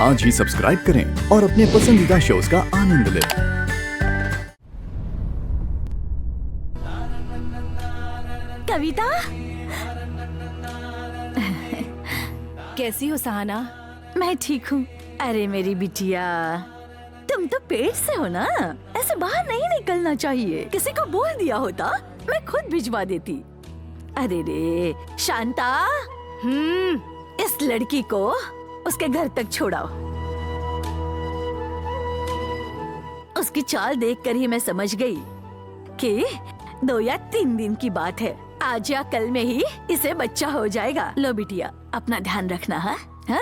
आज ही सब्सक्राइब करें और अपने पसंदीदा शोज का आनंद लें। कविता कैसी हो सहाना? मैं ठीक हूँ। अरे मेरी बिटिया, तुम तो पेट से हो ना, ऐसे बाहर नहीं निकलना चाहिए। किसी को बोल दिया होता, मैं खुद भिजवा देती। अरे रे शांता, इस लड़की को उसके घर तक छोड़ाओ। उसकी चाल देखकर ही मैं समझ गई कि 2 या 3 दिन की बात है। आज या कल में ही इसे बच्चा हो जाएगा। लो बिटिया, अपना ध्यान रखना है। हा?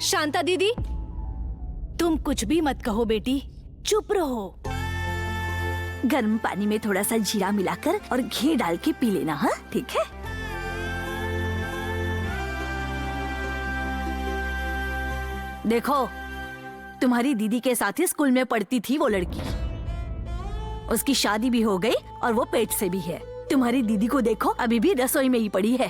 शांता दीदी, तुम कुछ भी मत कहो बेटी, चुप रहो। गर्म पानी में थोड़ा सा जीरा मिलाकर और घी डाल के पी लेना। हाँ ठीक है। देखो, तुम्हारी दीदी के साथ ही स्कूल में पढ़ती थी वो लड़की। उसकी शादी भी हो गई और वो पेट से भी है। तुम्हारी दीदी को देखो, अभी भी रसोई में ही पड़ी है।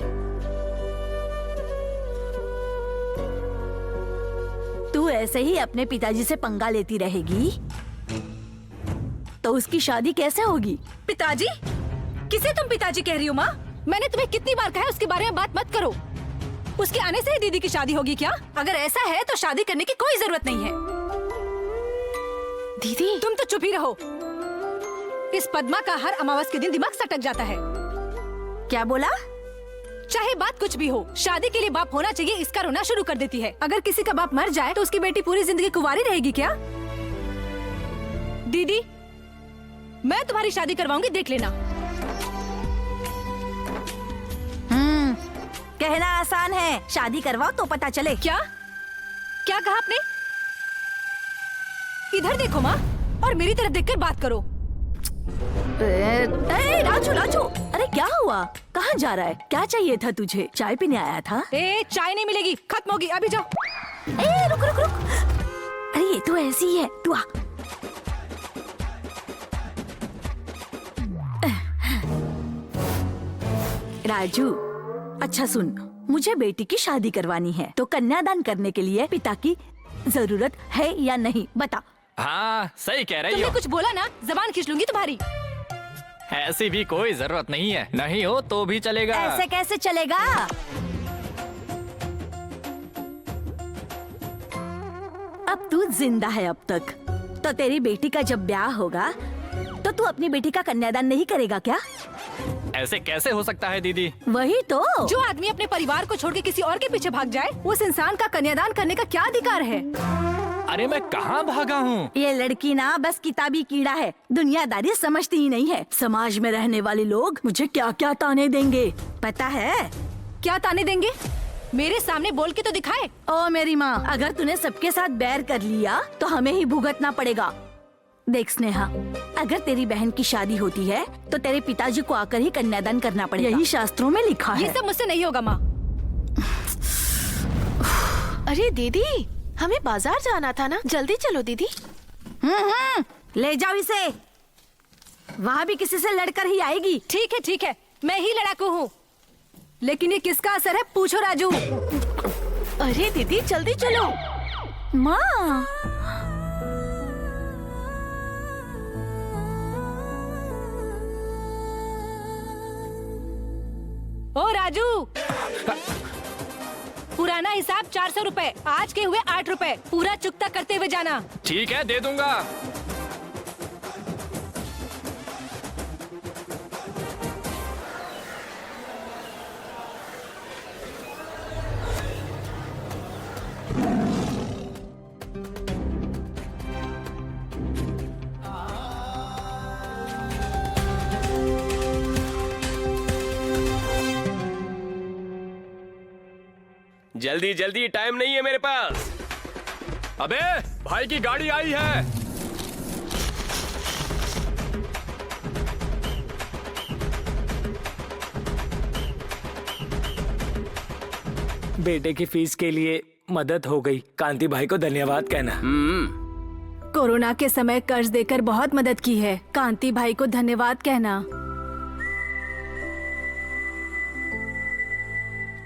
तू ऐसे ही अपने पिताजी से पंगा लेती रहेगी तो उसकी शादी कैसे होगी? पिताजी? किसे तुम पिताजी कह रही हो माँ? मैंने तुम्हें कितनी बार कहा है उसके बारे में बात मत करो। उसके आने से ही दीदी की शादी होगी क्या? अगर ऐसा है तो शादी करने की कोई जरूरत नहीं है। दीदी तुम तो चुप ही रहो। इस पद्मा का हर अमावस के दिन दिमाग सटक जाता है। क्या बोला? चाहे बात कुछ भी हो, शादी के लिए बाप होना चाहिए, इसका रोना शुरू कर देती है। अगर किसी का बाप मर जाए तो उसकी बेटी पूरी जिंदगी कुंवारी रहेगी क्या? दीदी, मैं तुम्हारी शादी करवाऊंगी, देख लेना। कहना आसान है, शादी करवाओ तो पता चले। क्या क्या कहा आपने? इधर देखो माँ, और मेरी तरफ देखकर बात करो। राजू राजू, अरे क्या हुआ? कहाँ जा रहा है? क्या चाहिए था तुझे? चाय पीने आया था? चाय नहीं मिलेगी, खत्म होगी, अभी जाओ। रुक रुक रुक, अरे ये तो ऐसी ही है, तू आ। राजू, अच्छा सुन, मुझे बेटी की शादी करवानी है तो कन्यादान करने के लिए पिता की जरूरत है या नहीं, बता। हाँ सही कह रही हो। तुमने कुछ बोला ना, जबान खींच लूंगी तुम्हारी। ऐसी भी कोई जरूरत नहीं है, नहीं हो तो भी चलेगा। ऐसे कैसे चलेगा? अब तू जिंदा है अब तक, तो तेरी बेटी का जब ब्याह होगा तो तू अपनी बेटी का कन्यादान नहीं करेगा क्या? ऐसे कैसे हो सकता है दीदी? वही तो, जो आदमी अपने परिवार को छोड़ के किसी और के पीछे भाग जाए, उस इंसान का कन्यादान करने का क्या अधिकार है? अरे मैं कहाँ भागा हूँ? ये लड़की ना बस किताबी कीड़ा है, दुनियादारी समझती ही नहीं है। समाज में रहने वाले लोग मुझे क्या क्या ताने देंगे पता है? क्या ताने देंगे? मेरे सामने बोल के तो दिखाए। ओ मेरी माँ, अगर तूने सबके साथ बैर कर लिया तो हमें ही भुगतना पड़ेगा। देख स्नेहा, अगर तेरी बहन की शादी होती है तो तेरे पिताजी को आकर ही कन्यादान करना पड़ेगा। यही शास्त्रों में लिखा है। ये सब मुझसे नहीं होगा माँ। अरे दीदी, हमें बाजार जाना था ना, जल्दी चलो दीदी। ले जाओ इसे, वहाँ भी किसी से लड़कर ही आएगी। ठीक है, मैं ही लड़ाकू हूँ, लेकिन ये किसका असर है पूछो राजू। अरे दीदी जल्दी चलो। माँ, ओ राजू, पुराना हिसाब 400 रुपए, आज के हुए 8 रुपए, पूरा चुकता करते हुए जाना। ठीक है, दे दूंगा। जल्दी जल्दी, टाइम नहीं है मेरे पास। अबे भाई की गाड़ी आई है। बेटे की फीस के लिए मदद हो गई। कांति भाई को धन्यवाद कहना। कोरोना के समय कर्ज देकर बहुत मदद की है। कांति भाई को धन्यवाद कहना।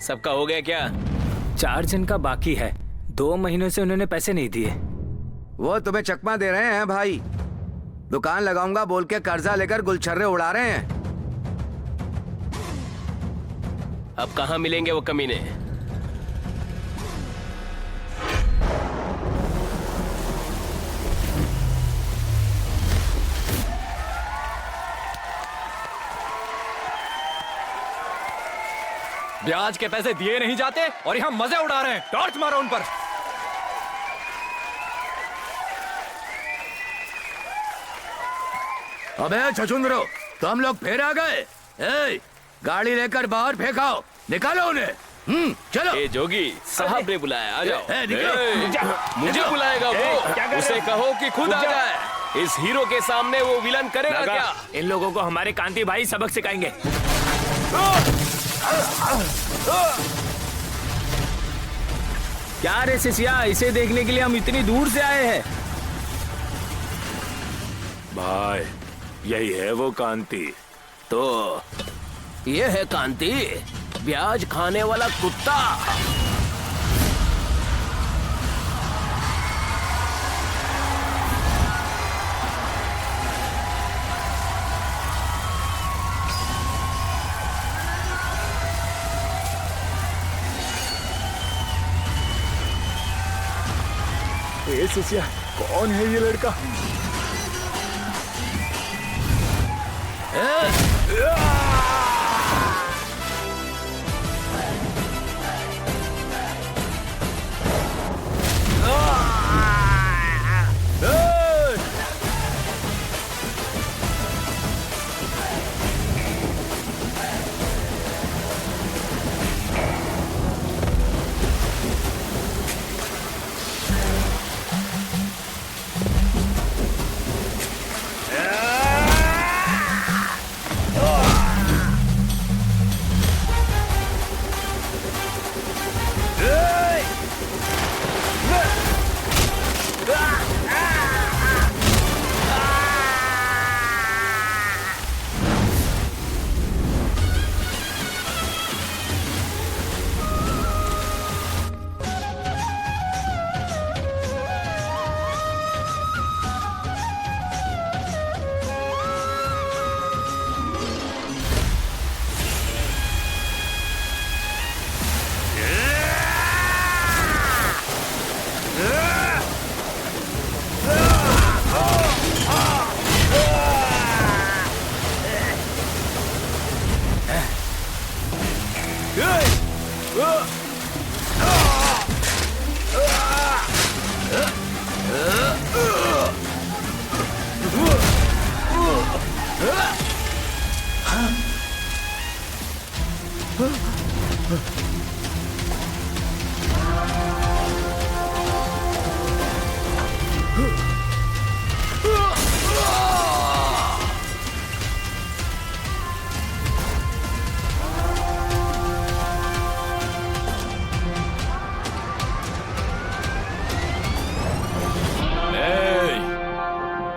सबका हो गया क्या? 4 जन का बाकी है। 2 महीनों से उन्होंने पैसे नहीं दिए। वो तुम्हें चकमा दे रहे हैं भाई। दुकान लगाऊंगा बोल के कर्जा लेकर गुलछर्रे उड़ा रहे हैं। अब कहाँ मिलेंगे वो कमीने? ब्याज के पैसे दिए नहीं जाते और यहाँ मजे उड़ा रहे हैं। टॉर्च मारो उन पर। अबे छछुंदरो, तुम लोग फिर आ गए। ए, गाड़ी लेकर बाहर फेंकाओ, निकालो उन्हें। चलो। ए जोगी साहब ने बुलाया, आ जाओ। निकलो। मुझे बुलाएगा वो? उसे कहो कि खुद आ जाए। इस हीरो के सामने वो विलन करेगा क्या? इन लोगों को हमारे कांति भाई सबक सिखाएंगे। क्या रे शिष्या, इसे देखने के लिए हम इतनी दूर से आए हैं। भाई यही है वो कांति। तो ये है कांति, ब्याज खाने वाला कुत्ता। ए शिष्या, कौन है ये लड़का?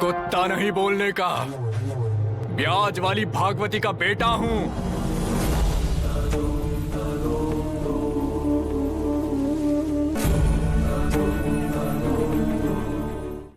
कुत्ता नहीं बोलने का। ब्याज वाली भागवती का बेटा हूँ।